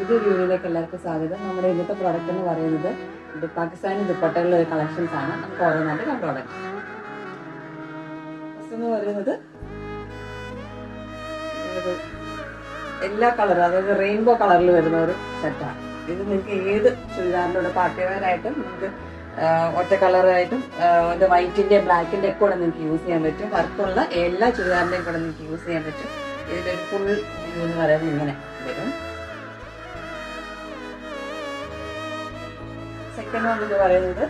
പുതിയ വീഡിയോയിലേക്ക് എല്ലാവർക്കും സ്വാഗതം. നമ്മുടെ ഇന്നത്തെ പ്രോഡക്റ്റ് എന്ന് പറയുന്നത് പാകിസ്ഥാനി ദുപ്പട്ടകളുടെ ഒരു കളക്ഷൻസ് ആണ്. നമുക്ക് ഓരോന്നായിട്ട് കണ്ടോളാം. ഫസ്റ്റ് എന്ന് പറയുന്നത് എല്ലാ കളറും, അതായത് റെയിൻബോ കളറിൽ വരുന്ന ഒരു സെറ്റാണ്. ഇത് നിങ്ങൾക്ക് ഏത് ചുരിദാറിൻ്റെ പാർട്ടി വെയർ ആയിട്ടും നിങ്ങൾക്ക് ഒറ്റ കളറായിട്ടും വൈറ്റിന്റെ ബ്ലാക്കിന്റെ ഒക്കെ കൂടെ നിങ്ങൾക്ക് യൂസ് ചെയ്യാൻ പറ്റും. വർക്കുള്ള എല്ലാ ചുരിദാറിന്റെയും കൂടെ നിങ്ങൾക്ക് യൂസ് ചെയ്യാൻ പറ്റും. ഇതിലൊരു ഫുൾ വ്യൂ എന്ന് പറയുന്നത് ഇങ്ങനെ വരും. സെക്കൻഡ് വൺ എന്ന് പറയുന്നത്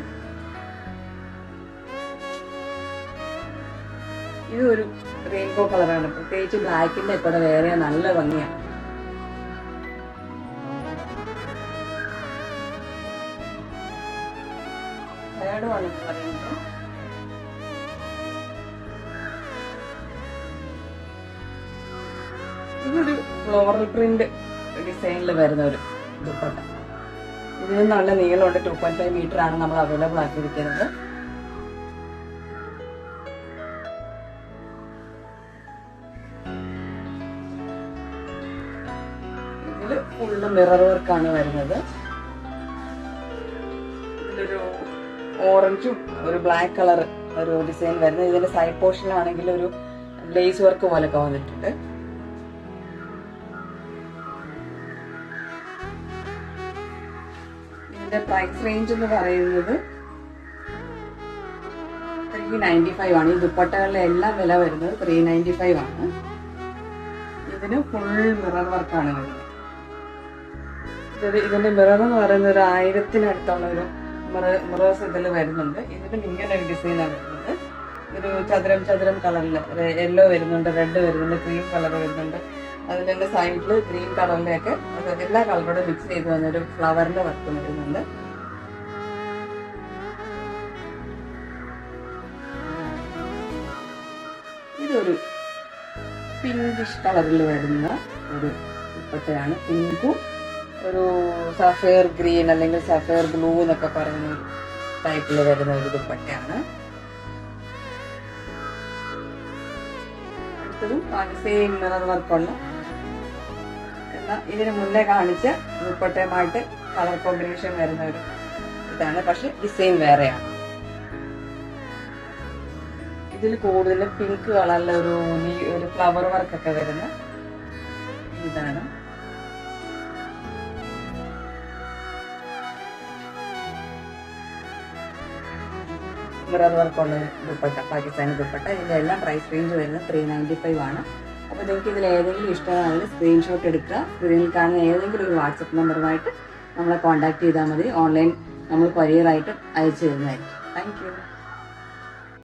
ഇത് ഒരു റെയിൻബോ കളറാണ്. പ്രത്യേകിച്ച് ബ്ലാക്കിന്റെ കൂടെ വേറെ നല്ല ഭംഗിയാണ്. തേർഡ് വൺ എന്ന് പറയുന്നത് ഇതൊരു ഫ്ലോറൽ പ്രിന്റ് ഡിസൈനിൽ വരുന്ന ഒരു ദുപ്പട്ട. ഇതിന് നല്ല നീളമുണ്ട്. 2.5 മീറ്റർ ആണ് നമ്മൾ അവൈലബിൾ ആക്കിയിരിക്കുന്നത്. ഇതില് ഫുള്ള് മിറർ വർക്കാണ് വരുന്നത്. ഇതിലൊരു ഓറഞ്ചും ഒരു ബ്ലാക്ക് കളർ ഒരു ഡിസൈൻ വരുന്നത്. ഇതിന്റെ സൈഡ് പോർഷനിലാണെങ്കിൽ ഒരു ലേസ് വർക്ക് പോലൊക്കെ വന്നിട്ടുണ്ട്. ഇതിന്റെ പ്രൈസ് റേഞ്ച് എന്ന് പറയുന്നത് 395 ആണ്. ഈ ദുപ്പട്ടകളുടെ എല്ലാം വില വരുന്നത് 395 ആണ്. ഇതിന് ഫുൾ മിറർ വർക്കാണ് വരുന്നത്. ഇതിന്റെ മിറർ എന്ന് പറയുന്നത് ഒരു 1000-നടുത്തുള്ള ഒരു മിറേഴ്സ് ഇതിൽ വരുന്നുണ്ട്. ഇതിലും ഇങ്ങനെ ഒരു ഡിസൈനാണ് വരുന്നത്. ഒരു ചതുരം കളറിൽ യെല്ലോ വരുന്നുണ്ട്, റെഡ് വരുന്നുണ്ട്, ക്രീം കളർ വരുന്നുണ്ട്. അതിൻ്റെ സൈഡിൽ ഗ്രീൻ കളറിലൊക്കെ എല്ലാ കളറോടെ മിക്സ് ചെയ്ത് വന്നൊരു ഫ്ലവറിന്റെ വർക്ക് വരുന്നുണ്ട്. ഇതൊരു പിങ്കിഷ് കളറിൽ വരുന്ന ഒരു ദുപ്പട്ടയാണ്. പിങ്കും ഒരു സഫയർ ഗ്രീൻ അല്ലെങ്കിൽ സഫയർ ബ്ലൂ എന്നൊക്കെ പറയുന്ന ടൈപ്പിൽ വരുന്ന ഒരു ദുപ്പട്ടയാണ്. അടുത്തതും സെയിം മിറർ വർക്കുള്ള എന്നാൽ ഇതിന് മുന്നേ കാണിച്ച ദുപ്പട്ടയുമായിട്ട് കളർ കോമ്പിനേഷൻ വരുന്ന ഒരു ഇതാണ്. പക്ഷെ ഡിസൈൻ വേറെയാണ്. ഇതിൽ കൂടുതൽ പിങ്ക് കളറിലെ ഒരു ഫ്ലവർ വർക്കൊക്കെ വരുന്ന ഇതാണ്. മിറർ വർക്കുള്ള ദുപ്പട്ട, പാകിസ്ഥാനി ദുപ്പട്ട. ഇതിൻ്റെ എല്ലാം പ്രൈസ് റേഞ്ച് വരുന്നത് 395 ആണ്. അപ്പോൾ നിങ്ങൾക്ക് ഇതിൽ ഏതെങ്കിലും ഇഷ്ടമാണെങ്കിൽ സ്ക്രീൻഷോട്ട് എടുക്കുക. സ്ക്രീനിൽ കാണുന്ന ഏതെങ്കിലും ഒരു വാട്സപ്പ് നമ്പറുമായിട്ട് നമ്മളെ കോൺടാക്ട് ചെയ്താൽ മതി. ഓൺലൈൻ നമ്മൾ കൊറിയറായിട്ട് അയച്ചു തരുന്നതായിരിക്കും. Thank you.